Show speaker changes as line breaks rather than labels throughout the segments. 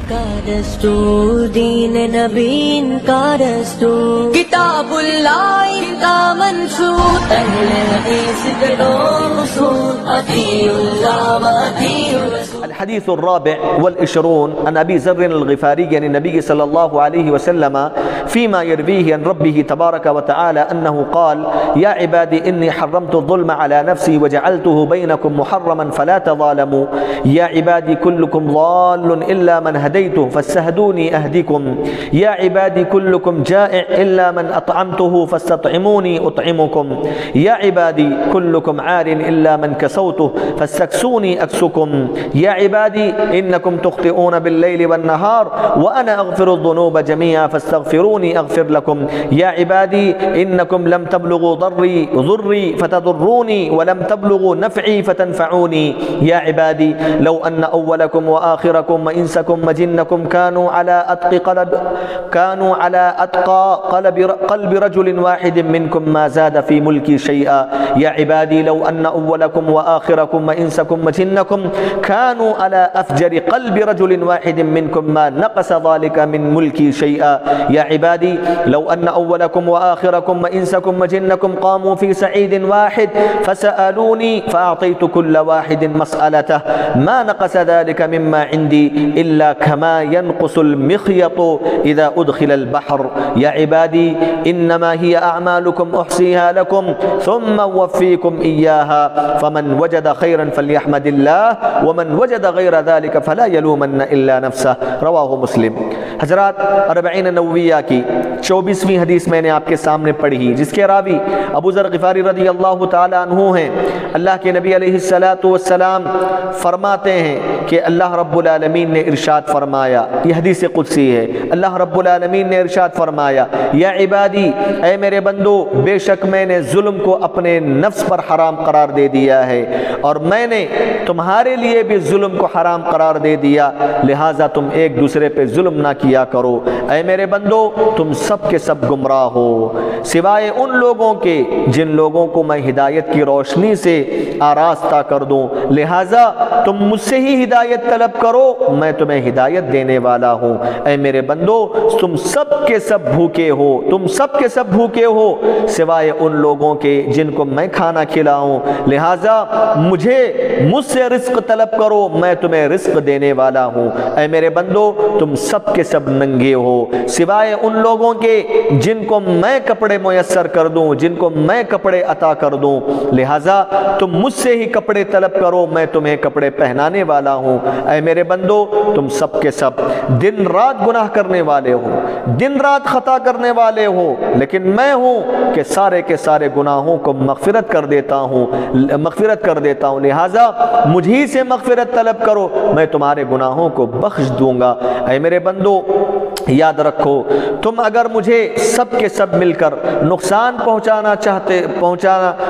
کا دستور، دین نبی کا دستور، کتاب اللہ کا منشور، اہل حدیث کے دو اصول، اطیعوا اللہ و اطیعوا الرسول۔
الحديث الرابع والعشرون عن أبي ذر الغفاري عن النبي صلى الله عليه وسلم فيما يرويه عن ربه تبارك وتعالى أنه قال: يا عبادي إني حرمت الظلم على نفسي وجعلته بينكم محرما فلا تظالموا يا عبادي كلكم ضال إلا من هديته فاستهدوني أهدكم يا عبادي كلكم جائع إلا من أطعمته فاستطعموني أطعمكم يا عبادي كلكم عار إلا من كسوته فاستكسوني أكسكم يا عبادي إنكم تخطئون بالليل والنهار وأنا أغفر الذنوب جميعا فاستغفروني أغفر لكم يا عبادي إنكم لم تبلغوا ضري فتضروني ولم تبلغوا نفعي فتنفعوني يا عبادي لو أن أولكم وآخركم وإنسكم وجنكم كانوا على أتقى قلب رجل واحد منكم ما زاد في ملكي شيئا يا عبادي لو أن أولكم وآخركم وإنسكم وجنكم كانوا على أفجر قلب رجل واحد منكم ما نقص ذلك من ملكي شيئا يا عبادي لو أن أولكم وآخركم وإنسكم وجنكم قاموا في سعيد واحد فسألوني فأعطيت كل واحد مسألته ما نقص ذلك مما عندي إلا كما ينقص المخيط إذا أدخل البحر يا عبادي إنما هي أعمالكم أحصيها لكم ثم أوفيكم إياها فمن وجد خيرا فليحمد الله ومن وجد غير ذلك فلا يلومن إلا نفسه رواہ مسلم۔ حضرات، اربعین نوویہ کی 24ویں حدیث میں نے آپ کے سامنے پڑھی جس کے راوی ابو ذر غفاری رضی اللہ تعالی عنہ ہیں۔ اللہ کے نبی علیہ السلام فرماتے ہیں کہ اللہ رب العالمین نے ارشاد فرمایا، یہ حدیث قدسی ہے، اللہ رب العالمین نے ارشاد فرمایا: یا عبادی، اے میرے بندو، بے شک میں نے ظلم کو اپنے نفس پر حرام قرار دے دیا ہے اور میں نے تمہارے لیے بھی ظلم کو حرام قرار دے دیا، لہٰذا تم ایک دوسرے پہ ظلم نہ کیا کرو۔ اے میرے بندو، تم سب کے سب گمراہ ہو سوائے ان لوگوں کے جن لوگوں کو میں ہدایت کی روشنی سے آراستہ کر دوں، لہٰذا تم مجھ سے ہی ہدایت طلب کرو، میں تمہیں ہدایت دینے والا ہوں۔ اے میرے بندو، تم سب کے سب بھوکے ہو، تم سب کے سب بھوکے ہو سوائے ان لوگوں کے جن کو میں کھانا کھلاؤں، لہٰذا مجھ سے رزق طلب کرو، میں تمہیں رزق دینے والا ہوں۔ اے میرے بندو، تم سب کے سب ننگے ہو سوائے ان لوگوں کے جن کو میں کپڑے میسر کر دوں، جن کو میں کپڑے عطا کر دوں، لہٰذا تم مجھ سے ہی کپڑے طلب کرو، میں تمہیں کپڑے پہنانے والا ہوں۔ اے میرے بندو، تم سب کے سب دن رات گناہ کرنے والے ہو، دن رات خطا کرنے والے ہو، لیکن میں ہوں کہ سارے کے سارے گناہوں کو مغفرت کر دیتا ہوں، لہٰذا مجھی سے مغفرت طلب کرو، میں تمہارے گناہوں کو بخش دوں گا۔ اے میرے بندو، یاد رکھو، تم اگر مجھے سب کے سب مل کر نقصان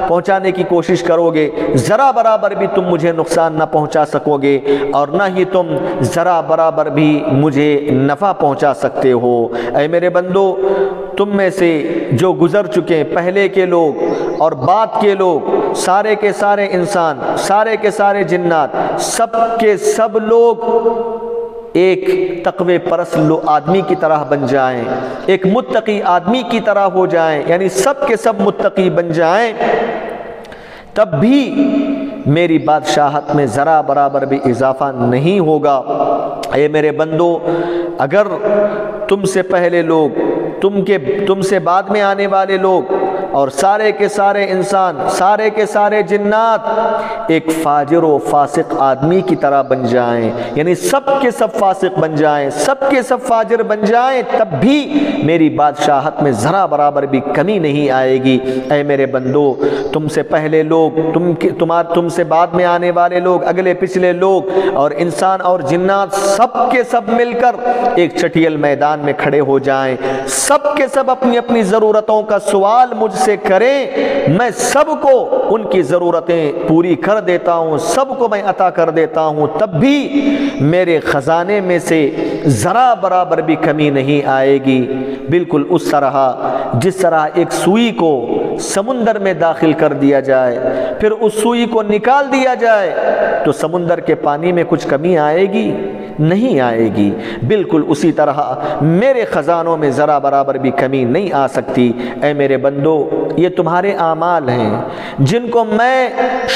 پہنچانے کی کوشش کرو گے، ذرا برابر بھی تم مجھے نقصان نہ پہنچا سکو گے اور نہ ہی تم ذرا برابر بھی مجھے نفع پہنچا سکتے ہو۔ اے میرے بندو، تم میں سے جو گزر چکے پہلے کے لوگ اور بعد کے لوگ، سارے کے سارے انسان، سارے کے سارے جنات، سب کے سب لوگ ایک تقوی پرست آدمی کی طرح بن جائیں، ایک متقی آدمی کی طرح ہو جائیں، یعنی سب کے سب متقی بن جائیں، تب بھی میری بادشاہت میں ذرا برابر بھی اضافہ نہیں ہوگا۔ اے میرے بندو، اگر تم سے پہلے لوگ، تم سے بعد میں آنے والے لوگ اور سارے کے سارے انسان، سارے کے سارے جنات ایک فاجر و فاسق آدمی کی طرح بن جائیں، یعنی سب کے سب فاسق بن جائیں، سب کے سب فاجر بن جائیں، تب بھی میری بادشاہت میں ذرا برابر بھی کمی نہیں آئے گی۔ اے میرے بندو، تم سے پہلے لوگ، تم سے بعد میں آنے والے لوگ، اگلے پچھلے لوگ اور انسان اور جنات، سب کے سب مل کر ایک چٹیل میدان میں کھڑے ہو جائیں، سب کے سب اپنی اپنی ضرورتوں کا سوال مجھ سے کریں، میں سب کو ان کی ضرورتیں پوری کر دیتا ہوں، سب کو میں عطا کر دیتا ہوں، تب بھی میرے خزانے میں سے ذرا برابر بھی کمی نہیں آئے گی۔ بالکل اس طرح جس طرح ایک سوئی کو سمندر میں داخل کر دیا جائے، پھر اس سوئی کو نکال دیا جائے تو سمندر کے پانی میں کچھ کمی آئے گی؟ نہیں آئے گی، بالکل اسی طرح میرے خزانوں میں ذرا برابر بھی کمی نہیں آ سکتی۔ اے میرے بندو، یہ تمہارے اعمال ہیں جن کو میں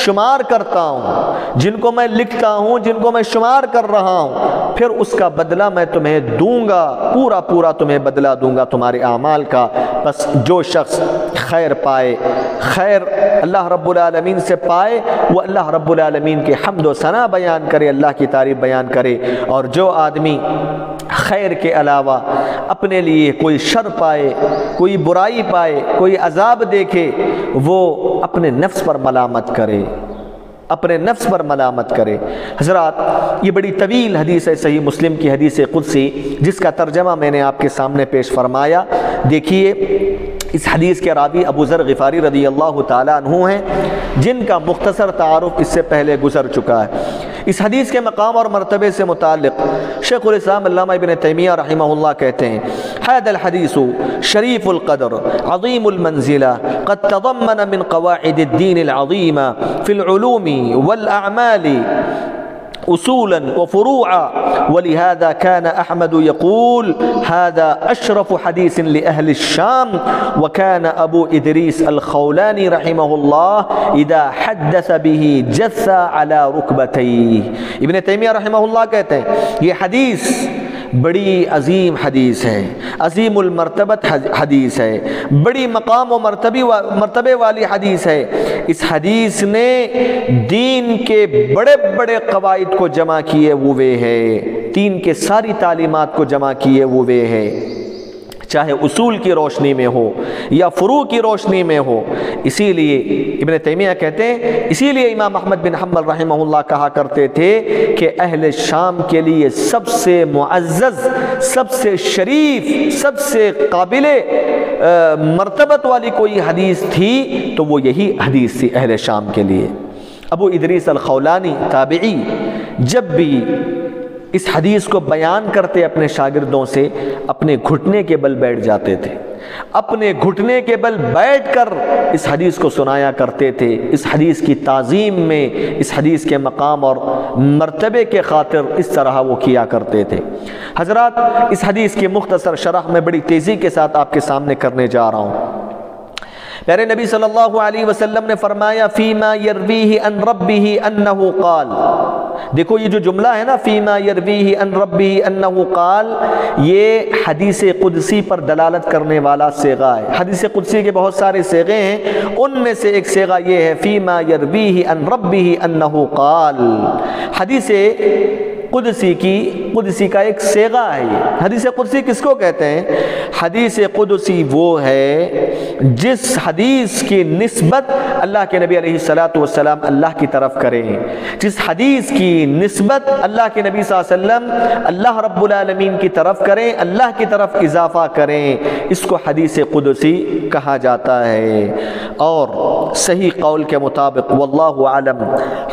شمار کرتا ہوں، جن کو میں لکھتا ہوں، جن کو میں شمار کر رہا ہوں، پھر اس کا بدلہ میں تمہیں دوں گا، پورا پورا تمہیں بدلہ دوں گا تمہارے اعمال کا۔ بس جو شخص خیر پائے، خیر اللہ رب العالمین سے پائے، وہ اللہ رب العالمین کی حمد و ثنا بیان کرے، اللہ کی تعریف بیان کرے، اور جو آدمی خیر کے علاوہ اپنے لیے کوئی شر پائے، کوئی برائی پائے، کوئی عذاب دیکھے، وہ اپنے نفس پر ملامت کرے، اپنے نفس پر ملامت کرے۔ حضرات، یہ بڑی طویل حدیث ہے، صحیح مسلم کی حدیث قدسی، جس کا ترجمہ میں نے آپ کے سامنے پیش فرمایا۔ دیکھیے، اس حدیث کے راوی ابو ذر غفاری رضی اللہ تعالیٰ عنہ ہیں، جن کا مختصر تعارف اس سے پہلے گزر چکا ہے۔ اس حدیث کے مقام اور مرتبے سے متعلق شیخ الاسلام علامہ ابن تیمیہ رحمہ اللہ کہتے ہیں: هذا الحديث شريف القدر عظيم المنزلة قد تضمن من قواعد الدين العظيمة في العلوم والأعمال أصولا وفروعا، ولهذا كان أحمد يقول هذا أشرف حديث لأهل الشام، وكان أبو إدريس الخولاني رحمه الله إذا حدث به جث على ركبتيه۔ ابن تیمیہ رحمہ اللہ کہتے ہیں یہ حدیث بڑی عظیم حدیث ہے، عظیم المرتبت حدیث ہے، بڑی مقام و مرتبے والی حدیث ہے۔ اس حدیث نے دین کے بڑے بڑے قواعد کو جمع کیے ہوئے ہے، دین کے ساری تعلیمات کو جمع کیے ہوئے ہے، چاہے اصول کی روشنی میں ہو یا فروع کی روشنی میں ہو۔ اسی لیے ابن تیمیہ کہتے ہیں، اسی لیے امام احمد بن حنبل رحمہ اللہ کہا کرتے تھے کہ اہل شام کے لیے سب سے معزز، سب سے شریف، سب سے قابل مرتبت والی کوئی حدیث تھی تو وہ یہی حدیث تھی اہل شام کے لیے۔ ابو ادریس الخولانی تابعی جب بھی اس حدیث کو بیان کرتے اپنے شاگردوں سے، اپنے گھٹنے کے بل بیٹھ جاتے تھے، اپنے گھٹنے کے بل بیٹھ کر اس حدیث کو سنایا کرتے تھے۔ اس حدیث کی تعظیم میں، اس حدیث کے مقام اور مرتبے کے خاطر اس طرح وہ کیا کرتے تھے۔ حضرات، اس حدیث کی مختصر شرح میں بڑی تیزی کے ساتھ آپ کے سامنے کرنے جا رہا ہوں۔ پیارے نبی صلی اللہ علیہ وسلم نے فرمایا: فیما یرویہ عن ربہ انہ قال۔ دیکھو یہ جو جملہ ہے نا، فیما یرویہ عن ربہ انہ قال، یہ حدیث قدسی پر دلالت کرنے والا صیغہ ہے۔ حدیث قدسی کے بہت سارے صیغے ہیں، ان میں سے ایک صیغہ یہ ہے فیما یرویہ عن ربہ انہ قال۔ حدیث قدسی کا ایک صیغہ ہے یہ۔ حدیث قدسی کس کو کہتے ہیں؟ حدیث قدسی وہ ہے جس حدیث کی نسبت اللہ کے نبی علیہ السلام اللہ کی طرف کریں، جس حدیث کی نسبت اللہ کے نبی صلی اللہ علیہ وسلم اللہ رب العالمین کی طرف کریں، اللہ کی طرف اضافہ کریں، اس کو حدیث قدسی کہا جاتا ہے۔ اور صحیح قول کے مطابق واللہ عالم،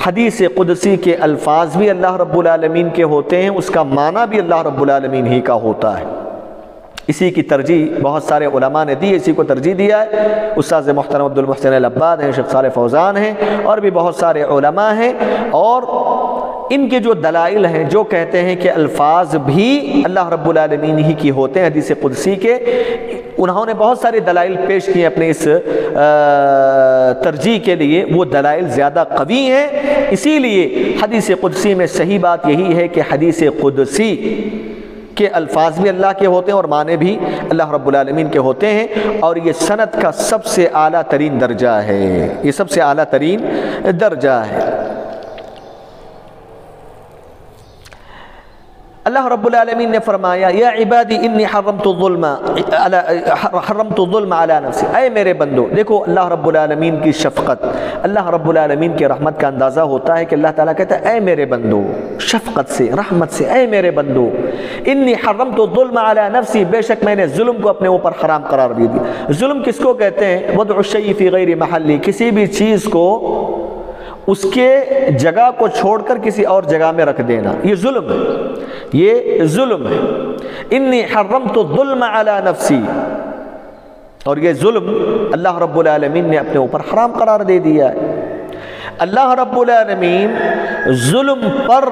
حدیث قدسی کے الفاظ بھی اللہ رب العالمین کے ہوتے ہیں، اس کا معنی بھی اللہ رب العالمین ہی کا ہوتا ہے۔ اسی کی ترجیح بہت سارے علماء نے دی، اسی کو ترجیح دیا ہے۔ استاذ محترم عبد المحسن العباد ہیں، شیخ صالح فوزان ہیں، اور بھی بہت سارے علماء ہیں، اور ان کے جو دلائل ہیں جو کہتے ہیں کہ الفاظ بھی اللہ رب العالمین ہی کی ہوتے ہیں حدیث قدسی کے، انہوں نے بہت سارے دلائل پیش کیے اپنے اس ترجیح کے لیے، وہ دلائل زیادہ قوی ہیں۔ اسی لیے حدیث قدسی میں صحیح بات یہی ہے کہ حدیث قدسی کے الفاظ بھی اللہ کے ہوتے ہیں اور معنی بھی اللہ رب العالمین کے ہوتے ہیں، اور یہ سند کا سب سے اعلیٰ ترین درجہ ہے، یہ سب سے اعلیٰ ترین درجہ ہے۔ اللہ رب العالمین نے فرمایا: یا عبادی انی حرمت الظلم علی نفسی، اے میرے بندو۔ دیکھو اللہ رب العالمین کی شفقت، اللہ رب العالمین کی رحمت کا اندازہ ہوتا ہے کہ اللہ تعالیٰ کہتا ہے اے میرے بندو، شفقت سے، رحمت سے، اے میرے بندو، انی حرمت الظلم علی نفسی، بے شک میں نے ظلم کو اپنے اوپر حرام قرار دے دیا۔ ظلم کس کو کہتے ہیں؟ وضع الشیء فی غیر محلی، کسی بھی چیز کو اس کے جگہ کو چھوڑ کر کسی اور جگہ میں رکھ دینا، یہ ظلم ہے، یہ ظلم ہے۔ انی حرمت الظلم علی نفسی، اور یہ ظلم اللہ رب العالمین نے اپنے اوپر حرام قرار دے دیا ہے۔ اللہ رب العالمین ظلم پر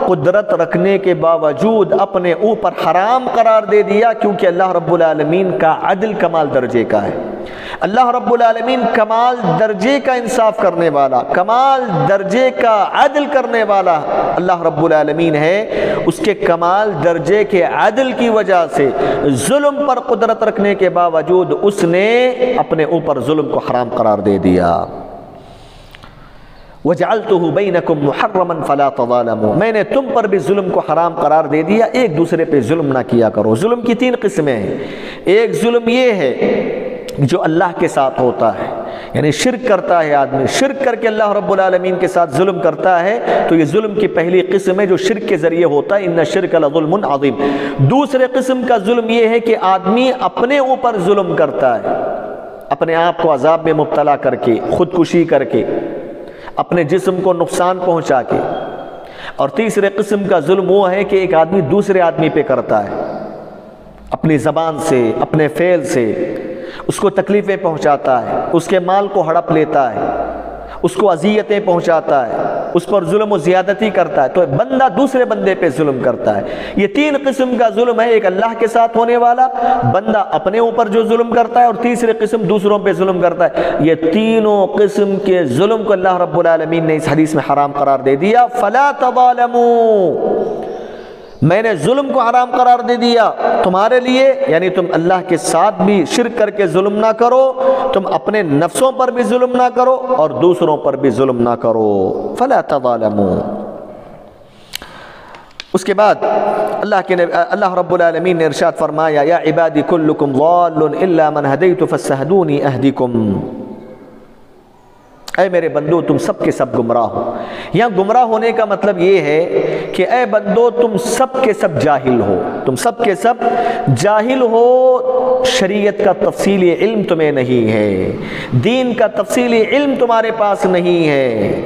قدرت رکھنے کے باوجود اپنے اوپر حرام قرار دے دیا، کیونکہ اللہ رب العالمین کا عدل کمال درجے کا ہے۔ اللہ رب العالمین کمال درجے کا انصاف کرنے والا، کمال درجے کا عدل کرنے والا اللہ رب العالمین ہے۔ اس کے کمال درجے کے عدل کی وجہ سے ظلم پر قدرت رکھنے کے باوجود اس نے اپنے اوپر ظلم کو حرام قرار دے دیا۔ وَجَعَلْتُهُ بَيْنَكُمْ مُحَرَّمًا فَلَا تَظَالَمُوا، میں نے تم پر بھی ظلم کو حرام قرار دے دیا، ایک دوسرے پہ ظلم نہ کیا کرو۔ ظلم کی 3 قسمیں ہیں۔ ایک ظلم یہ ہے جو اللہ کے ساتھ ہوتا ہے، یعنی شرک کرتا ہے آدمی، شرک کر کے اللہ رب العالمین کے ساتھ ظلم کرتا ہے، تو یہ ظلم کی پہلی قسم ہے جو شرک کے ذریعے ہوتا ہے، ان الشرک لظلم عظیم۔ دوسرے قسم کا ظلم یہ ہے کہ آدمی اپنے اوپر ظلم کرتا ہے، اپنے آپ کو عذاب میں مبتلا کر کے، خودکشی کر کے، اپنے جسم کو نقصان پہنچا کے۔ اور تیسرے قسم کا ظلم وہ ہے کہ ایک آدمی دوسرے آدمی پہ کرتا ہے، اپنی زبان سے، اپنے فعل سے اس کو تکلیفیں پہنچاتا ہے، اس کے مال کو ہڑپ لیتا ہے، اس کو اذیتیں پہنچاتا ہے، اس پر ظلم و زیادتی کرتا ہے، تو بندہ دوسرے بندے پہ ظلم کرتا ہے۔ یہ 3 قسم کا ظلم ہے، ایک اللہ کے ساتھ ہونے والا، بندہ اپنے اوپر جو ظلم کرتا ہے، اور تیسرے قسم دوسروں پہ ظلم کرتا ہے۔ یہ تینوں قسم کے ظلم کو اللہ رب العالمین نے اس حدیث میں حرام قرار دے دیا۔ فَلَا تَظَالَمُوا، میں نے ظلم کو حرام قرار دے دیا تمہارے لیے، یعنی تم اللہ کے ساتھ بھی شرک کر کے ظلم نہ کرو، تم اپنے نفسوں پر بھی ظلم نہ کرو اور دوسروں پر بھی ظلم نہ کرو۔ فَلَا تَظَالَمُوا۔ اس کے بعد اللہ رب العالمین نے ارشاد فرمایا، یا عبادی کلکم ضال الا من ہدیت فاستہدونی اہدکم، اے میرے بندو تم سب کے سب گمراہ ہو۔ یہاں گمراہ ہونے کا مطلب یہ ہے کہ اے بندو تم سب کے سب جاہل ہو، تم سب کے سب جاہل ہو، شریعت کا تفصیلی علم تمہیں نہیں ہے، دین کا تفصیلی علم تمہارے پاس نہیں ہے،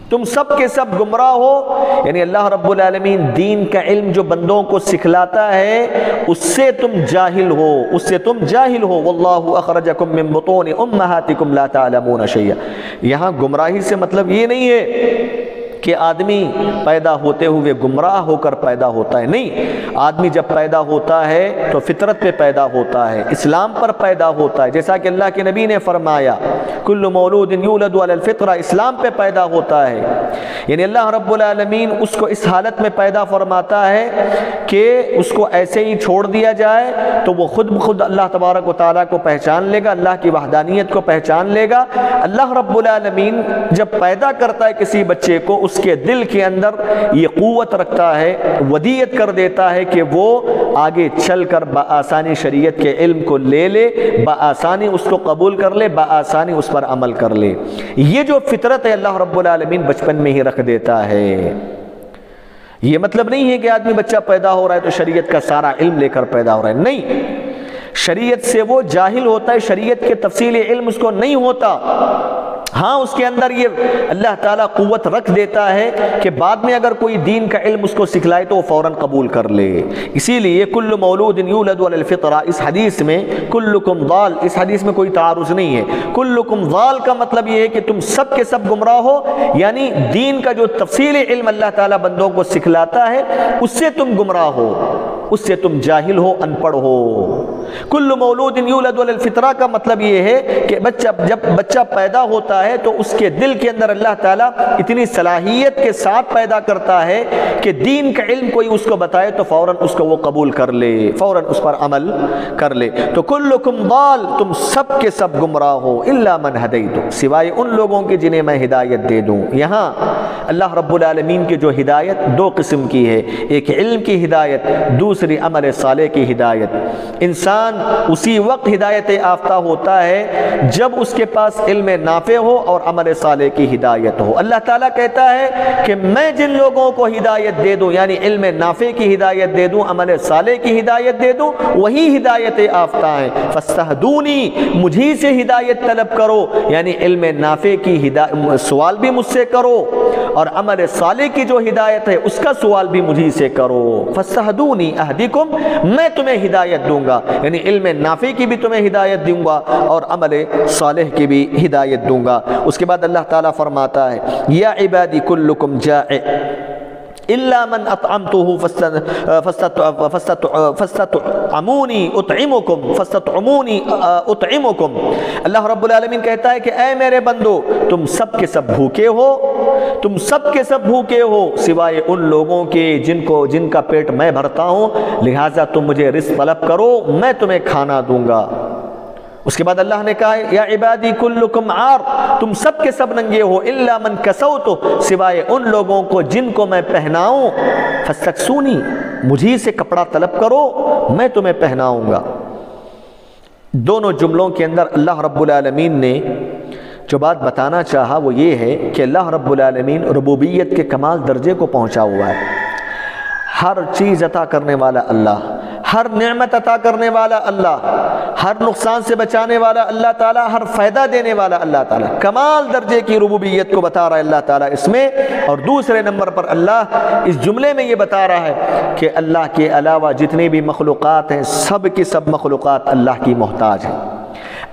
تم سب کے سب گمراہ ہو، یعنی اللہ رب العالمین دین کا علم جو بندوں کو سکھلاتا ہے اس سے تم جاہل ہو، اس سے تم جاہل ہو۔ واللہ اخرجکم من بطون امہاتکم لا تعلمون شیئا، یہاں گمراہی سے مطلب یہ نہیں ہے کہ آدمی پیدا ہوتے ہوئے گمراہ ہو کر پیدا ہوتا ہے، نہیں، آدمی جب پیدا ہوتا ہے تو فطرت پہ پیدا ہوتا ہے، اسلام پر پیدا ہوتا ہے، جیسا کہ اللہ کے نبی نے فرمایا کل مولود یولد علی الفطرہ، اسلام پہ پیدا ہوتا ہے، یعنی اللہ رب العالمین اس کو اس حالت میں پیدا فرماتا ہے کہ اس کو ایسے ہی چھوڑ دیا جائے تو وہ خود بخود اللہ تبارک و تعالیٰ کو پہچان لے گا، اللہ کی وحدانیت کو پہچان لے گا۔ اللہ رب العالمین جب پیدا کرتا ہے کسی بچے کو، اس کے دل کے اندر یہ قوت رکھتا ہے، ودیت کر دیتا ہے کہ وہ آگے چل کر بآسانی شریعت کے علم کو لے لے، بآسانی اس کو قبول کر لے، بآسانی اس پر عمل کر لے۔ یہ جو فطرت ہے اللہ رب العالمین بچپن میں ہی رکھ دیتا ہے۔ یہ مطلب نہیں ہے کہ آدمی بچہ پیدا ہو رہا ہے تو شریعت کا سارا علم لے کر پیدا ہو رہا ہے، نہیں، شریعت سے وہ جاہل ہوتا ہے، شریعت کے تفصیلی علم اس کو نہیں ہوتا، ہاں اس کے اندر یہ اللہ تعالیٰ قوت رکھ دیتا ہے کہ بعد میں اگر کوئی دین کا علم اس کو سکھلائے تو وہ فوراً قبول کر لے۔ اسی لیے کل مولود یولد علی الفطرہ، اس حدیث میں کلکم ضال، اس حدیث میں کوئی تعارض نہیں ہے، کلکم ضال کا مطلب یہ ہے کہ تم سب کے سب گمراہ ہو، یعنی دین کا جو تفصیلی علم اللہ تعالیٰ بندوں کو سکھلاتا ہے اس سے تم گمراہ ہو، اس سے تم جاہل ہو، ان پڑھ ہو۔ کل مولود یولد علی الفطرہ کا مطلب یہ ہے کہ جب بچہ پیدا ہوتا ہے تو اس کے دل کے اندر اللہ تعالیٰ اتنی صلاحیت کے ساتھ پیدا کرتا ہے کہ دین کا علم کوئی اس کو بتائے تو فوراً اس کو وہ قبول کر لے، فوراً اس پر عمل کر لے۔ تو کلکم ضال، تم سب کے سب گمراہ ہو، الا من ہدیت، سوائے ان لوگوں کے جنہیں میں ہدایت دے دوں۔ یہاں اللہ رب العالمین کی جو ہدایت 2 قسم کی ہے، ایک علم کی ہدایت، دوسری عمل صالح کی ہدایت۔ انسان اسی وقت ہدایت یافتہ ہوتا ہے جب اس کے پاس علم نافع ہو اور عمل صالح کی ہدایت ہو۔ اللہ تعالیٰ کہتا ہے کہ میں جن لوگوں کو ہدایت دے دوں، یعنی علم نافع کی ہدایت دے دوں، عمل صالح کی ہدایت دے دوں، وہی ہدایت یافتہ ہیں۔ فاستہدونی، مجھی سے ہدایت طلب کرو، یعنی علم نافع کی سوال بھی مجھ سے کرو اور عمل صالح کی جو ہدایت ہے اس کا سوال بھی مجھی سے کرو۔ فاستہدونی اہدکم، میں تمہیں ہدایت دوں گا، یعنی علم نافع کی بھی تمہیں ہدایت دوں گا اور عمل صالح کی بھی ہدایت دوں گا۔ اس کے بعد اللہ تعالیٰ فرماتا ہے یا عبادی کلکم جائع الا من اطعمته فاستطعموني اطعمكم۔ اللہ رب العالمین کہتا ہے کہ اے میرے بندو، تم سب کے سب بھوکے ہو، تم سب کے سب بھوکے ہو سوائے ان لوگوں کے جن کا پیٹ میں بھرتا ہوں، لہٰذا تم مجھے رزق طلب کرو، میں تمہیں کھانا دوں گا۔ اس کے بعد اللہ نے کہا یا عبادی کلکم عار، تم سب کے سب ننگے ہو، الا من کسوت، سوائے ان لوگوں کو جن کو میں پہناؤں، فاستکسونی، مجھی سے کپڑا طلب کرو، میں تمہیں پہناؤں گا۔ دونوں جملوں کے اندر اللہ رب العالمین نے جو بات بتانا چاہا وہ یہ ہے کہ اللہ رب العالمین ربوبیت کے کمال درجے کو پہنچا ہوا ہے۔ ہر چیز عطا کرنے والا اللہ، ہر نعمت عطا کرنے والا اللہ، ہر نقصان سے بچانے والا اللہ تعالیٰ، ہر فائدہ دینے والا اللہ تعالیٰ، کمال درجے کی ربوبیت کو بتا رہا ہے اللہ تعالیٰ اس میں۔ اور دوسرے نمبر پر اللہ اس جملے میں یہ بتا رہا ہے کہ اللہ کے علاوہ جتنی بھی مخلوقات ہیں سب کی سب مخلوقات اللہ کی محتاج ہیں،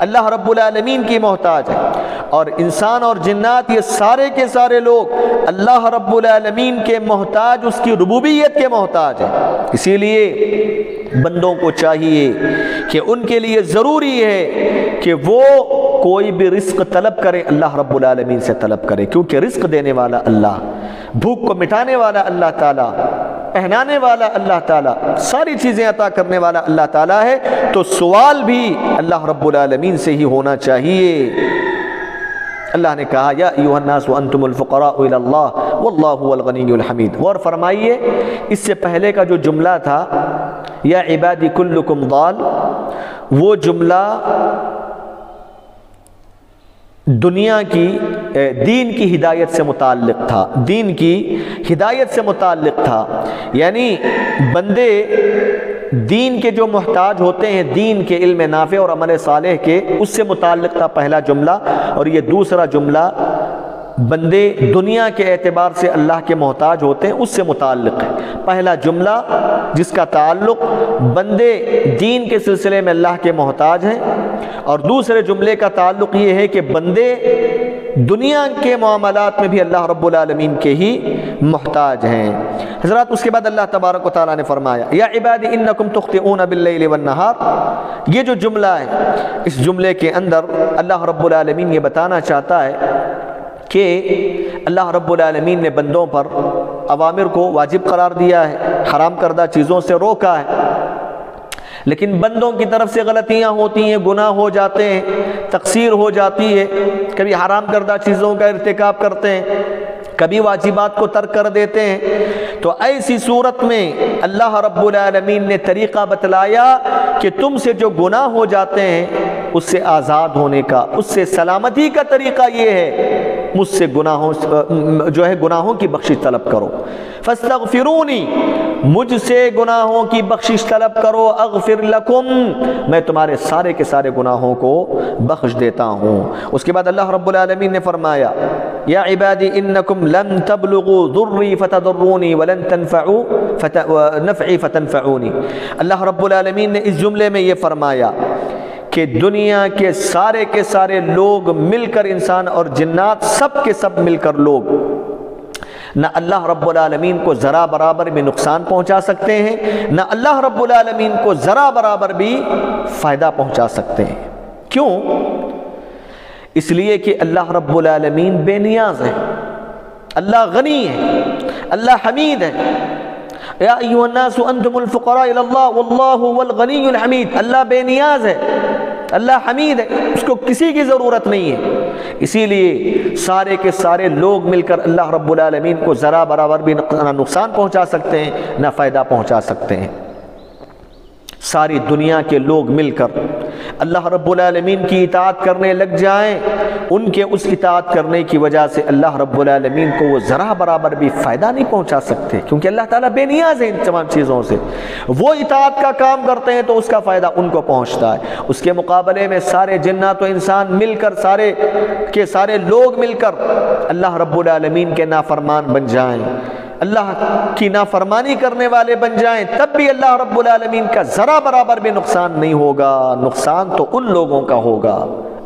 اللہ رب العالمین کی محتاج ہے، اور انسان اور جنات یہ سارے کے سارے لوگ اللہ رب العالمین کے محتاج، اس کی ربوبیت کے محتاج ہیں۔ اسی لیے بندوں کو چاہیے کہ ان کے لیے ضروری ہے کہ وہ کوئی بھی رزق طلب کرے اللہ رب العالمین سے طلب کرے، کیونکہ رزق دینے والا اللہ، بھوک کو مٹانے والا اللہ تعالیٰ، پہنانے والا اللہ تعالیٰ، ساری چیزیں عطا کرنے والا اللہ تعالیٰ ہے، تو سوال بھی اللہ رب العالمین سے ہی ہونا چاہیے۔ اللہ نے کہا یا ایھا الناس انتم الفقراء الی اللہ واللہ هو الغنی الحمید۔ غور فرمائیے، اس سے پہلے کا جو جملہ تھا یا عبادی کلکم ضال، وہ جملہ دنیا کی دین کی ہدایت سے متعلق تھا، دین کی ہدایت سے متعلق تھا، یعنی بندے دین کے جو محتاج ہوتے ہیں، دین کے علم نافع اور عمل صالح کے، اس سے متعلق تھا پہلا جملہ، اور یہ دوسرا جملہ بندے دنیا کے اعتبار سے اللہ کے محتاج ہوتے ہیں اس سے متعلق ہے۔ پہلا جملہ جس کا تعلق بندے دین کے سلسلے میں اللہ کے محتاج ہیں، اور دوسرے جملے کا تعلق یہ ہے کہ بندے دنیا کے معاملات میں بھی اللہ رب العالمین کے ہی محتاج ہیں۔ حضرات اس کے بعد اللہ تبارک و تعالیٰ نے فرمایا یا عبادی انکم تخطئون باللیل والنہار۔ یہ جو جملہ ہے، اس جملے کے اندر اللہ رب العالمین یہ بتانا چاہتا ہے کہ اللہ رب العالمین نے بندوں پر اوامر کو واجب قرار دیا ہے، حرام کردہ چیزوں سے روکا ہے، لیکن بندوں کی طرف سے غلطیاں ہوتی ہیں، گناہ ہو جاتے ہیں، تقصیر ہو جاتی ہے، کبھی حرام کردہ چیزوں کا ارتکاب کرتے ہیں، کبھی واجبات کو ترک کر دیتے ہیں۔ تو ایسی صورت میں اللہ رب العالمین نے طریقہ بتلایا کہ تم سے جو گناہ ہو جاتے ہیں اس سے آزاد ہونے کا، اس سے سلامتی کا طریقہ یہ ہے مجھ سے گناہوں کی بخشش طلب کرو، فاستغفرونی، مجھ سے گناہوں کی بخشش طلب کرو، اغفر لکم، میں تمہارے سارے کے سارے گناہوں کو بخش دیتا ہوں۔ اس کے بعد اللہ رب العالمین نے فرمایا یا عبادی انکم لن تبلغوا ضری فتضرونی ولن تنفعوا نفعی فتنفعونی۔ اللہ رب العالمین نے اس جملے میں یہ فرمایا کہ دنیا کے سارے لوگ مل کر، انسان اور جنات سب کے سب مل کر لوگ نہ اللہ رب العالمین کو ذرا برابر بھی نقصان پہنچا سکتے ہیں، نہ اللہ رب العالمین کو ذرا برابر بھی فائدہ پہنچا سکتے ہیں۔ کیوں؟ اس لیے کہ اللہ رب العالمین بے نیاز ہے، اللہ غنی ہے، اللہ حمید ہے۔ یا ایھا الناس انتم الفقراء الی اللہ واللہ هو الغنی الحمید۔ اللہ بے نیاز ہے، اللہ حمید ہے، اس کو کسی کی ضرورت نہیں ہے۔ اسی لیے سارے کے سارے لوگ مل کر اللہ رب العالمین کو ذرا برابر بھی نہ نقصان پہنچا سکتے ہیں نہ فائدہ پہنچا سکتے ہیں۔ ساری دنیا کے لوگ مل کر اللہ رب العالمین کی اطاعت کرنے لگ جائیں، ان کے اس اطاعت کرنے کی وجہ سے اللہ رب العالمین کو وہ ذرا برابر بھی فائدہ نہیں پہنچا سکتے، کیونکہ اللہ تعالیٰ بے نیاز ہے ان تمام چیزوں سے۔ وہ اطاعت کا کام کرتے ہیں تو اس کا فائدہ ان کو پہنچتا ہے۔ اس کے مقابلے میں سارے جنات و انسان مل کر، سارے کے سارے لوگ مل کر اللہ رب العالمین کے نافرمان بن جائیں، اللہ کی نافرمانی کرنے والے بن جائیں تب بھی اللہ رب العالمین کا ذرا برابر بھی نقصان نہیں ہوگا۔ نقصان تو ان لوگوں کا ہوگا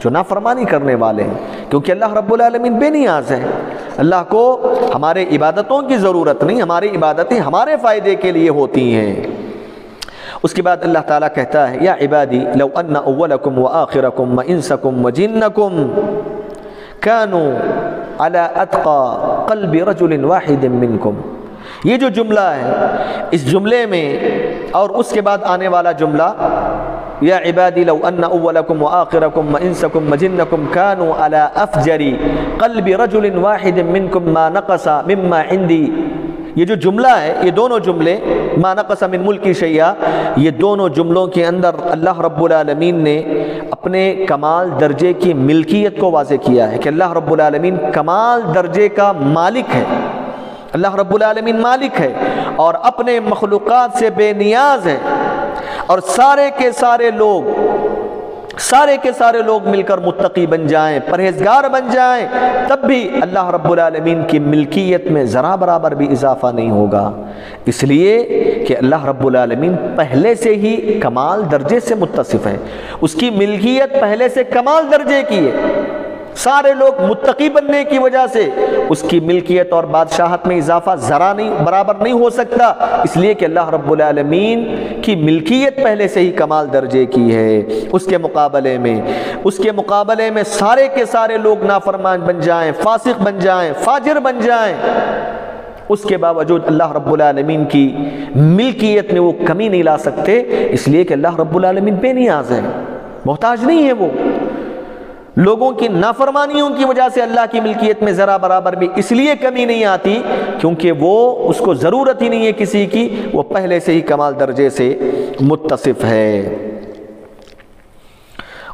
جو نافرمانی کرنے والے ہیں، کیونکہ اللہ رب العالمین بے نیاز ہے۔ اللہ کو ہمارے عبادتوں کی ضرورت نہیں، ہماری عبادتیں ہمارے فائدے کے لیے ہوتی ہیں۔ اس کے بعد اللہ تعالیٰ کہتا ہے یا عبادی لو ان اولکم وآخرکم وانسکم وجنکم كانوا على اتقى قلب رجل واحد منكم۔ یہ جو جملہ ہے، اس جملے میں اور اس کے بعد آنے والا جملہ یا عبادی لو ان اولکم وآخرکم وانسکم وجنکم كانوا على افجر قلب رجل واحد منكم ما نقص مما عندي، یہ جو جملہ ہے، یہ دونوں جملے ما نقص من ملکی شیئا، یہ دونوں جملوں کے اندر اللہ رب العالمین نے اپنے کمال درجے کی ملکیت کو واضح کیا ہے کہ اللہ رب العالمین کمال درجے کا مالک ہے۔ اللہ رب العالمین مالک ہے اور اپنے مخلوقات سے بے نیاز ہے، اور سارے کے سارے لوگ مل کر متقی بن جائیں، پرہیزگار بن جائیں، تب بھی اللہ رب العالمین کی ملکیت میں ذرا برابر بھی اضافہ نہیں ہوگا، اس لیے کہ اللہ رب العالمین پہلے سے ہی کمال درجے سے متصف ہے، اس کی ملکیت پہلے سے کمال درجے کی ہے۔ سارے لوگ متقی بننے کی وجہ سے اس کی ملکیت اور بادشاہت میں اضافہ ذرا برابر نہیں ہو سکتا، اس لیے کہ اللہ رب العالمین کی ملکیت پہلے سے ہی کمال درجے کی ہے۔ اس کے مقابلے میں سارے کے سارے لوگ نافرمان بن جائیں، فاسق بن جائیں، فاجر بن جائیں، اس کے باوجود اللہ رب العالمین کی ملکیت میں وہ کمی نہیں لا سکتے، اس لیے کہ اللہ رب العالمین بے نیاز ہے، محتاج نہیں ہے۔ وہ لوگوں کی نافرمانیوں کی وجہ سے اللہ کی ملکیت میں ذرا برابر بھی اس لیے کمی نہیں آتی کیونکہ وہ اس کو ضرورت ہی نہیں ہے کسی کی، وہ پہلے سے ہی کمال درجے سے متصف ہے۔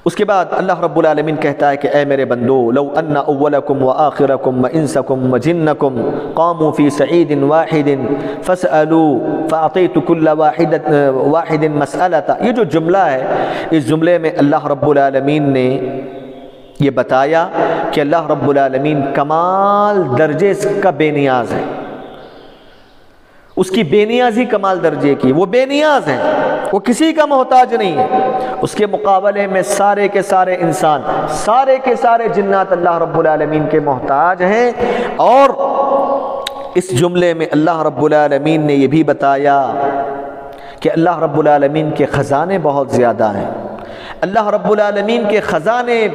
اس کے بعد اللہ رب العالمین کہتا ہے کہ اے میرے بندو لو ان اولکم وآخرکم وانسکم وجنکم قاموا فی صعید واحد فاسألوا فاعطیت کل واحد مسألتا۔ یہ جو جملہ ہے، اس جملے میں اللہ رب العالمین نے یہ بتایا کہ اللہ رب العالمین کمال درجے کا بے نیاز ہے، اس کی بے نیازی کمال درجے کی، وہ بے نیاز ہے، وہ کسی کا محتاج نہیں ہے۔ اس کے مقابلے میں سارے کے سارے انسان، سارے کے سارے جنات اللہ رب العالمین کے محتاج ہیں۔ اور اس جملے میں اللہ رب العالمین نے یہ بھی بتایا کہ اللہ رب العالمین کے خزانے بہت زیادہ ہیں، اللہ رب العالمین کے خزانے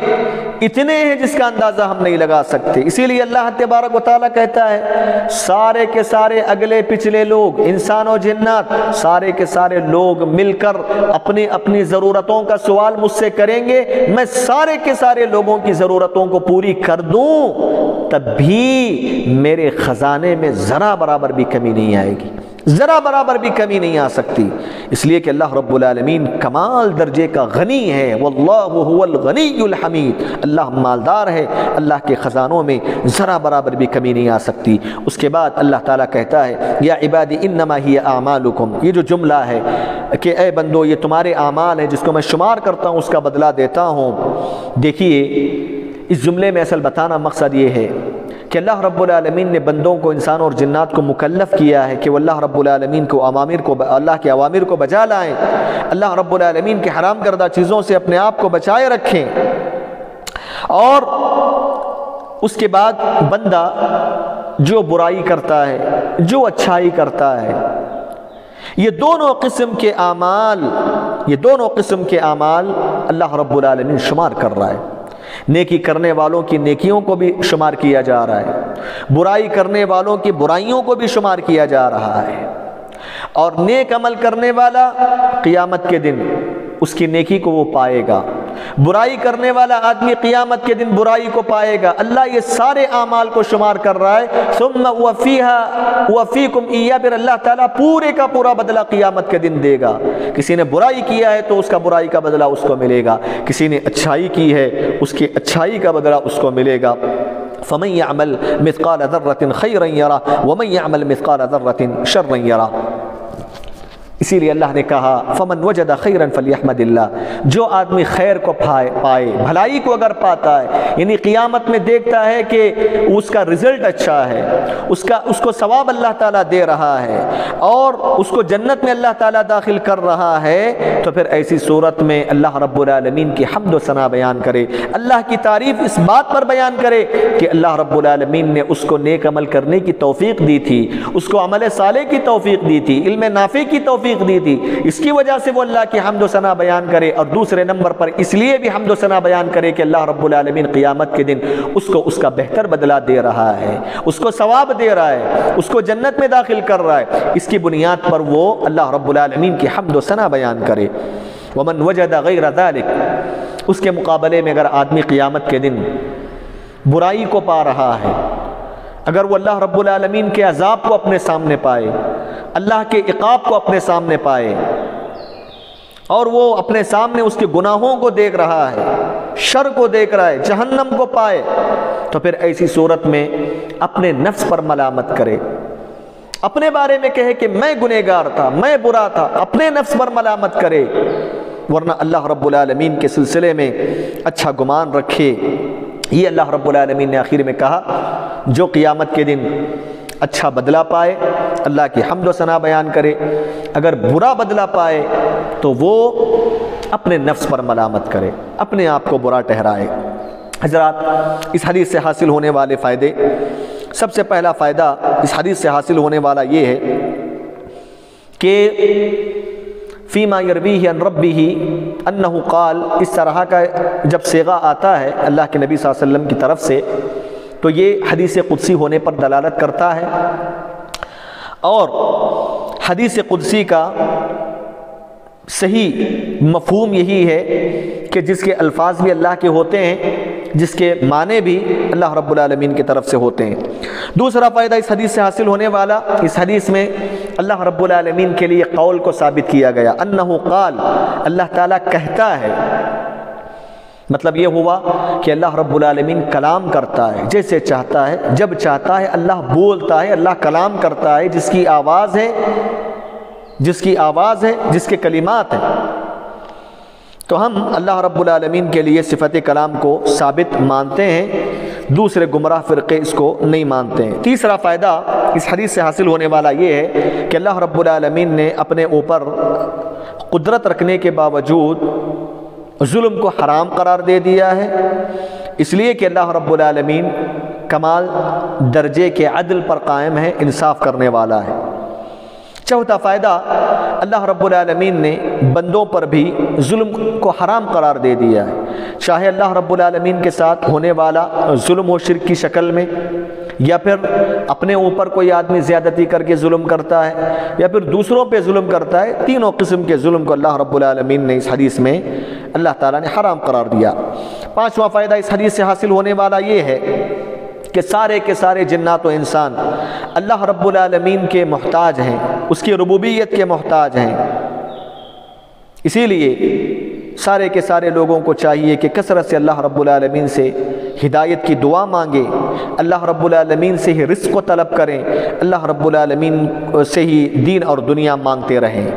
اتنے ہیں جس کا اندازہ ہم نہیں لگا سکتے۔ اسی لیے اللہ تبارک و تعالیٰ کہتا ہے سارے کے سارے اگلے پچھلے لوگ، انسان و جنات، سارے کے سارے لوگ مل کر اپنی اپنی ضرورتوں کا سوال مجھ سے کریں گے، میں سارے کے سارے لوگوں کی ضرورتوں کو پوری کر دوں، تب بھی میرے خزانے میں ذرا برابر بھی کمی نہیں آئے گی، ذرا برابر بھی کمی نہیں آ سکتی، اس لیے کہ اللہ رب العالمین کمال درجے کا غنی ہے۔ واللہ هو الغنی الحمید، اللہ مالدار ہے، اللہ کے خزانوں میں ذرا برابر بھی کمی نہیں آ سکتی۔ اس کے بعد اللہ تعالیٰ کہتا ہے یا عبادی انما ہی اعمالکم، یہ جو جملہ ہے کہ اے بندو یہ تمہارے اعمال ہیں جس کو میں شمار کرتا ہوں، اس کا بدلہ دیتا ہوں۔ دیکھیے اس جملے میں اصل بتانا مقصد یہ ہے کہ اللہ رب العالمین نے بندوں کو، انسانوں اور جنات کو مکلف کیا ہے کہ وہ اللہ رب العالمین کو اللہ کے اوامر کو بجا لائیں، اللہ رب العالمین کے حرام کردہ چیزوں سے اپنے آپ کو بچائے رکھیں۔ اور اس کے بعد بندہ جو برائی کرتا ہے، جو اچھائی کرتا ہے، یہ دونوں قسم کے اعمال اللہ رب العالمین شمار کر رہا ہے۔ نیکی کرنے والوں کی نیکیوں کو بھی شمار کیا جا رہا ہے، برائی کرنے والوں کی برائیوں کو بھی شمار کیا جا رہا ہے، اور نیک عمل کرنے والا قیامت کے دن اس کی نیکی کو وہ پائے گا، برائی کرنے والا آدمی قیامت کے دن برائی کو پائے گا۔ اللہ یہ سارے اعمال کو شمار کر رہا ہے، ثم وفیکم ایہ، پھر اللہ تعالیٰ پورے کا پورا بدلہ قیامت کے دن دے گا۔ کسی نے برائی کیا ہے تو اس کا برائی کا بدلہ اس کو ملے گا، کسی نے اچھائی کی ہے اس کی اچھائی کا بدلہ اس کو ملے گا۔ فمن يعمل مثقال ذرة خيرا يره ومن يعمل مثقال ذرة شرا يره۔ اسی لیے اللہ نے کہا فمن وجد خیرا فلیحمد اللہ، جو آدمی خیر کو پائے، بھلائی کو اگر پاتا ہے، یعنی قیامت میں دیکھتا ہے کہ اس کا رزلٹ اچھا ہے، اس کو ثواب اللہ تعالیٰ دے رہا ہے اور اس کو جنت میں اللہ تعالیٰ داخل کر رہا ہے، تو پھر ایسی صورت میں اللہ رب العالمین کی حمد و ثنا بیان کرے، اللہ کی تعریف اس بات پر بیان کرے کہ اللہ رب العالمین نے اس کو نیک عمل کرنے کی توفیق دی تھی، اس کو عمل صالح کی توفیق دی تھی، علم نافع کی توفیق دی تھی، اس کی وجہ سے وہ اللہ کی حمد و ثنا بیان کرے۔ اور دوسرے نمبر پر اس لیے بھی حمد و ثنا بیان کرے کہ اللہ رب العالمین قیامت کے دن اس کو اس کا بہتر بدلہ دے رہا ہے، اس کو ثواب دے رہا ہے، اس کو جنت میں داخل کر رہا ہے، اس کی بنیاد پر وہ اللہ رب العالمین کی حمد و ثنا بیان کرے۔ ومن وجد غیر ذلک، اس کے مقابلے میں اگر آدمی قیامت کے دن برائی کو پا رہا ہے، اگر وہ اللہ رب العالمین کے عذاب کو اپنے سامنے پائے، اللہ کے عقاب کو اپنے سامنے پائے، اور وہ اپنے سامنے اس کے گناہوں کو دیکھ رہا ہے، شر کو دیکھ رہا ہے، جہنم کو پائے، تو پھر ایسی صورت میں اپنے نفس پر ملامت کرے، اپنے بارے میں کہے کہ میں گنہگار تھا، میں برا تھا، اپنے نفس پر ملامت کرے، ورنہ اللہ رب العالمین کے سلسلے میں اچھا گمان رکھے۔ یہ اللہ رب العالمین نے آخر میں کہا جو قیامت کے دن اچھا بدلہ پائے اللہ کی حمد و ثنا بیان کرے، اگر برا بدلہ پائے تو وہ اپنے نفس پر ملامت کرے، اپنے آپ کو برا ٹھہرائے۔ حضرات، اس حدیث سے حاصل ہونے والے فائدے، سب سے پہلا فائدہ اس حدیث سے حاصل ہونے والا یہ ہے کہ فیما یرویہ عن ربہ انہ قال، اس طرح کا جب صیغہ آتا ہے اللہ کے نبی صلی اللہ علیہ وسلم کی طرف سے تو یہ حدیث قدسی ہونے پر دلالت کرتا ہے، اور حدیث قدسی کا صحیح مفہوم یہی ہے کہ جس کے الفاظ بھی اللہ کے ہوتے ہیں، جس کے معنی بھی اللہ رب العالمین کی طرف سے ہوتے ہیں۔ دوسرا فائدہ اس حدیث سے حاصل ہونے والا، اس حدیث میں اللہ رب العالمین کے لیے قول کو ثابت کیا گیا، انہ قال، اللہ تعالیٰ کہتا ہے، مطلب یہ ہوا کہ اللہ رب العالمین کلام کرتا ہے، جیسے چاہتا ہے، جب چاہتا ہے اللہ بولتا ہے، اللہ کلام کرتا ہے، جس کی آواز ہے، جس کے کلمات ہیں۔ تو ہم اللہ رب العالمین کے لیے صفت کلام کو ثابت مانتے ہیں، دوسرے گمراہ فرقے اس کو نہیں مانتے ہیں۔ تیسرا فائدہ اس حدیث سے حاصل ہونے والا یہ ہے کہ اللہ رب العالمین نے اپنے اوپر قدرت رکھنے کے باوجود ظلم کو حرام قرار دے دیا ہے، اس لیے کہ اللہ رب العالمین کمال درجے کے عدل پر قائم ہے، انصاف کرنے والا ہے۔ چوتھا فائدہ، اللہ رب العالمین نے بندوں پر بھی ظلم کو حرام قرار دے دیا ہے، چاہے اللہ رب العالمین کے ساتھ ہونے والا ظلم و شرک کی شکل میں، یا پھر اپنے اوپر کوئی آدمی زیادتی کر کے ظلم کرتا ہے، یا پھر دوسروں پہ ظلم کرتا ہے، تینوں قسم کے ظلم کو اللہ رب العالمین نے اس حدیث میں اللہ تعالیٰ نے حرام قرار دیا۔ پانچواں فائدہ اس حدیث سے حاصل ہونے والا یہ ہے کہ سارے کے سارے جنات و انسان اللہ رب العالمین کے محتاج ہیں، اس کی ربوبیت کے محتاج ہیں، اسی لیے سارے کے سارے لوگوں کو چاہیے کہ کثرت سے اللہ رب العالمین سے ہدایت کی دعا مانگے، اللہ رب العالمین سے ہی رزق کو طلب کریں، اللہ رب العالمین سے ہی دین اور دنیا مانگتے رہیں۔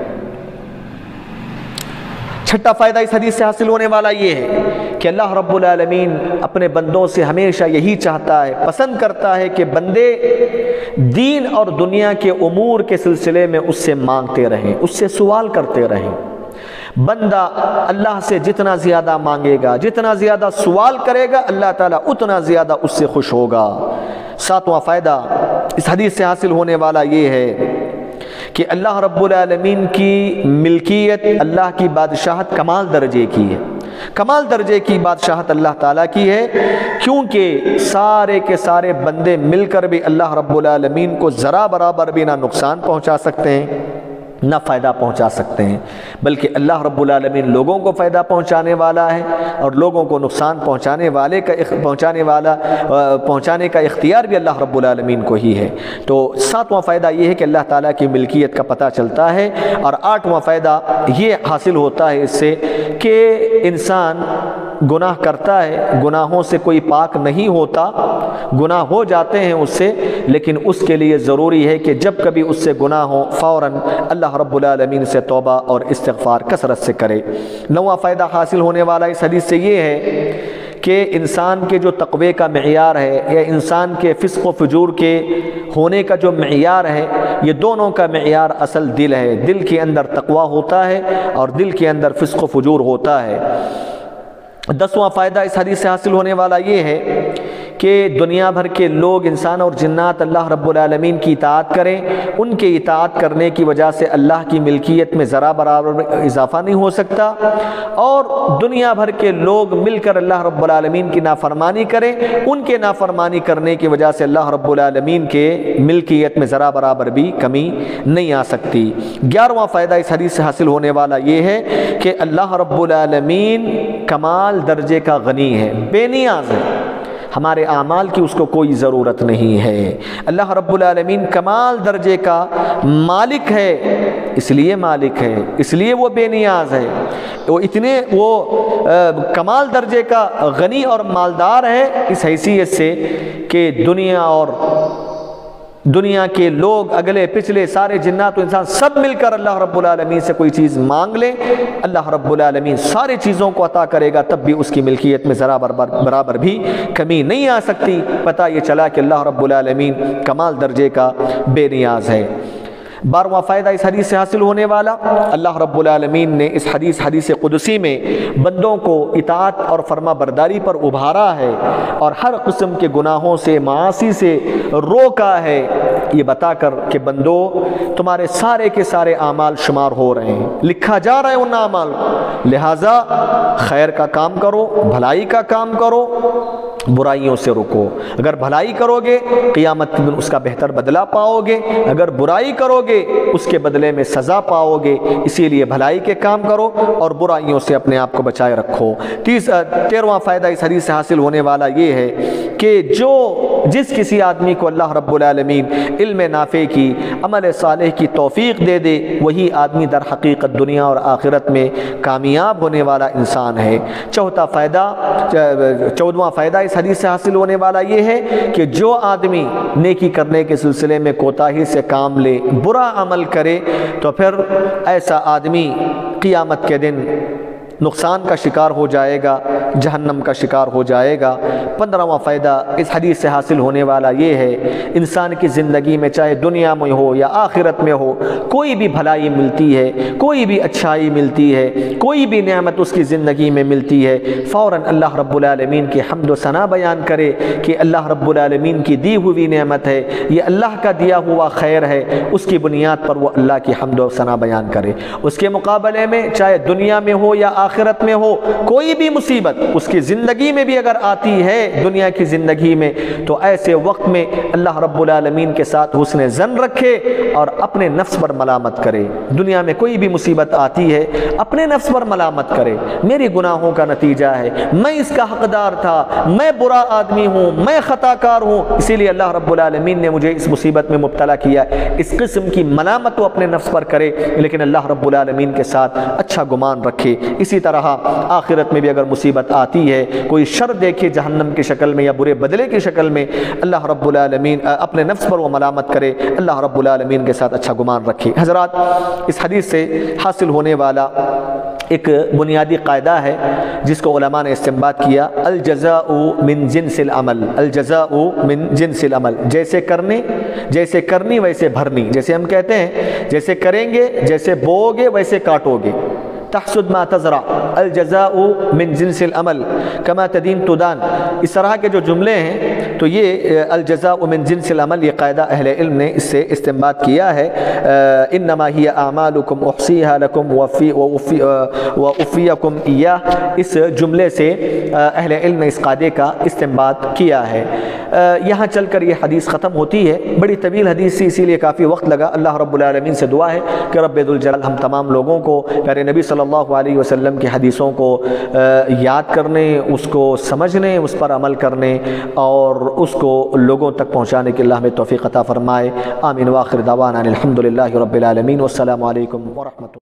چھٹا فائدہ اس حدیث سے حاصل ہونے والا یہ ہے کہ اللہ رب العالمین اپنے بندوں سے ہمیشہ یہی چاہتا ہے، پسند کرتا ہے کہ بندے دین اور دنیا کے امور کے سلسلے میں اس سے مانگتے رہیں، اس سے سوال کرتے رہیں۔ بندہ اللہ سے جتنا زیادہ مانگے گا، جتنا زیادہ سوال کرے گا، اللہ تعالیٰ اتنا زیادہ اس سے خوش ہوگا۔ ساتواں فائدہ اس حدیث سے حاصل ہونے والا یہ ہے کہ اللہ رب العالمین کی ملکیت، اللہ کی بادشاہت کمال درجے کی ہے، کمال درجے کی بادشاہت اللہ تعالیٰ کی ہے، کیونکہ سارے کے سارے بندے مل کر بھی اللہ رب العالمین کو ذرا برابر بھی نہ نقصان پہنچا سکتے ہیں نہ فائدہ پہنچا سکتے ہیں، بلکہ اللہ رب العالمین لوگوں کو فائدہ پہنچانے والا ہے اور لوگوں کو نقصان پہنچانے کا اختیار بھی اللہ رب العالمین کو ہی ہے۔ تو ساتواں فائدہ یہ ہے کہ اللہ تعالیٰ کی ملکیت کا پتہ چلتا ہے، اور آٹھواں فائدہ یہ حاصل ہوتا ہے اس سے کہ انسان گناہ کرتا ہے، گناہوں سے کوئی پاک نہیں ہوتا، گناہ ہو جاتے ہیں اس سے، لیکن اس کے لیے ضروری ہے کہ جب کبھی اس سے گناہ ہو فوراً اللہ رب العالمین سے توبہ اور استغفار کثرت سے کرے۔ نواں فائدہ حاصل ہونے والا اس حدیث سے یہ ہے کہ انسان کے جو تقوی کا معیار ہے یا انسان کے فسق و فجور کے ہونے کا جو معیار ہے، یہ دونوں کا معیار اصل دل ہے۔ دل کے اندر تقوی ہوتا ہے اور دل کے اندر فسق و فجور ہوتا ہے۔ 10واں فائدہ اس حدیث سے حاصل ہونے والا یہ ہے کہ دنیا بھر کے لوگ، انسان اور جنات اللہ رب العالمین کی اطاعت کریں، ان کے اطاعت کرنے کی وجہ سے اللہ کی ملکیت میں ذرا برابر اضافہ نہیں ہو سکتا، اور دنیا بھر کے لوگ مل کر اللہ رب العالمین کی نافرمانی کریں، ان کے نافرمانی کرنے کی وجہ سے اللہ رب العالمین کے ملکیت میں ذرا برابر بھی کمی نہیں آ سکتی۔ 11واں فائدہ اس حدیث سے حاصل ہونے والا یہ ہے کہ اللہ رب العالمین کمال درجے کا غنی ہے، بے نیاز ہے، ہمارے اعمال کی اس کو کوئی ضرورت نہیں ہے۔ اللہ رب العالمین کمال درجے کا مالک ہے، اس لیے مالک ہے، اس لیے وہ بے نیاز ہے، وہ کمال درجے کا غنی اور مالدار ہے اس حیثیت سے کہ دنیا کے لوگ، اگلے پچھلے سارے جنات و انسان سب مل کر اللہ رب العالمین سے کوئی چیز مانگ لیں، اللہ رب العالمین سارے چیزوں کو عطا کرے گا، تب بھی اس کی ملکیت میں ذرا برابر بھی کمی نہیں آ سکتی۔ پتہ یہ چلا کہ اللہ رب العالمین کمال درجے کا بے نیاز ہے۔ 12واں فائدہ اس حدیث سے حاصل ہونے والا، اللہ رب العالمین نے اس حدیث قدسی میں بندوں کو اطاعت اور فرما برداری پر ابھارا ہے اور ہر قسم کے گناہوں سے، معاصی سے روکا ہے، یہ بتا کر کہ بندو تمہارے سارے کے سارے اعمال شمار ہو رہے ہیں، لکھا جا رہا ہے ان اعمال، لہٰذا خیر کا کام کرو، بھلائی کا کام کرو، برائیوں سے رکو۔ اگر بھلائی کرو گے قیامت کے دن اس کا بہتر بدلہ پاؤ گے، اگر برائی کرو گے اس کے بدلے میں سزا پاؤ گے، اسی لیے بھلائی کے کام کرو اور برائیوں سے اپنے آپ کو بچائے رکھو۔ 13واں فائدہ اس حدیث سے حاصل ہونے والا یہ ہے کہ جس کسی آدمی کو اللہ رب العالمین علم نافع کی، عمل صالح کی توفیق دے دے، وہی آدمی در حقیقت دنیا اور آخرت میں کامیاب ہونے والا انسان ہے۔ 14واں فائدہ اس حدیث سے حاصل ہونے والا یہ ہے کہ جو آدمی نیکی کرنے کے سلسلے میں کوتاہی سے کام لے، برا عمل کرے، تو پھر ایسا آدمی قیامت کے دن نقصان کا شکار ہو جائے گا، جہنم کا شکار ہو جائے گا۔ 15واں فائدہ اس حدیث سے حاصل ہونے والا یہ ہے، انسان کی زندگی میں چاہے دنیا میں ہو یا آخرت میں ہو، کوئی بھی بھلائی ملتی ہے، کوئی بھی اچھائی ملتی ہے، کوئی بھی نعمت اس کی زندگی میں ملتی ہے، فوراً اللہ رب العالمین کی حمد و ثنا بیان کرے کہ اللہ رب العالمین کی دی ہوئی نعمت ہے، یہ اللہ کا دیا ہوا خیر ہے، اس کی بنیاد پر وہ اللہ کی حمد و ثنا بیان کرے۔ اس کے مقابلے میں چاہے دنیا میں ہو یا آخرت میں ہو، کوئی بھی مصیبت اس کی زندگی میں بھی اگر آتی ہے، دنیا کی زندگی میں، تو ایسے وقت میں اللہ رب العالمین کے ساتھ حسن ظن رکھے اور اپنے نفس پر ملامت کرے۔ دنیا میں کوئی بھی مصیبت آتی ہے، اپنے نفس پر ملامت کرے، میری گناہوں کا نتیجہ ہے، میں اس کا حقدار تھا، میں برا آدمی ہوں، میں خطا کار ہوں، اسی لیے اللہ رب العالمین نے مجھے اس مصیبت میں مبتلا کیا۔ اس قسم کی ملامت وہ اپنے نفس پر کرے، لیکن اللہ رب العالمین کے ساتھ اچھا گمان رکھے۔ اسی طرح آخرت میں بھی اگر مصیبت آتی ہے، کوئی شر دیکھے جہنم کی شکل میں یا برے بدلے کی شکل میں، اللہ رب العالمین اپنے نفس پر وہ ملامت کرے، اللہ رب العالمین کے ساتھ اچھا گمان رکھے۔ حضرات، اس حدیث سے حاصل ہونے والا ایک بنیادی قاعدہ ہے جس کو علماء نے استنباط کیا، الجزاء من جنس العمل، الجزاء من جنس العمل، جیسے کرنی ویسے بھرنی، جیسے ہم کہتے ہیں جیسے کریں گے، جیسے بوؤ گے ویسے کاٹو گے، تحصد ما تزرع، الجزاء من جنس العمل کما تدین تدان۔ اس طرح کے جو جملے ہیں تو یہ الجزاء من جنس العمل، یہ قاعدہ اہل علم نے اس سے استنباط کیا ہے۔ انما ہی اعمالکم احصیھا لکم وافیکم ایاہ، اس جملے سے اہل علم نے اس قاعدے کا استنباط کیا ہے۔ یہاں چل کر یہ حدیث ختم ہوتی ہے، بڑی طویل حدیث تھی، اسی لیے کافی وقت لگا۔ اللہ رب العالمین سے دعا ہے کہ رب ذوالجلال ہم تمام لوگوں کو پیارے نبی صلی اللہ علیہ وسلم کی حدیثوں کو یاد کرنے، اس کو سمجھنے، اس پر عمل کرنے اور اس کو لوگوں تک پہنچانے کی اللہ ہمیں توفیق عطا فرمائے۔ آمین۔ وآخر دعوانا الحمدللہ رب العالمین، والسلام علیکم ورحمۃ اللہ۔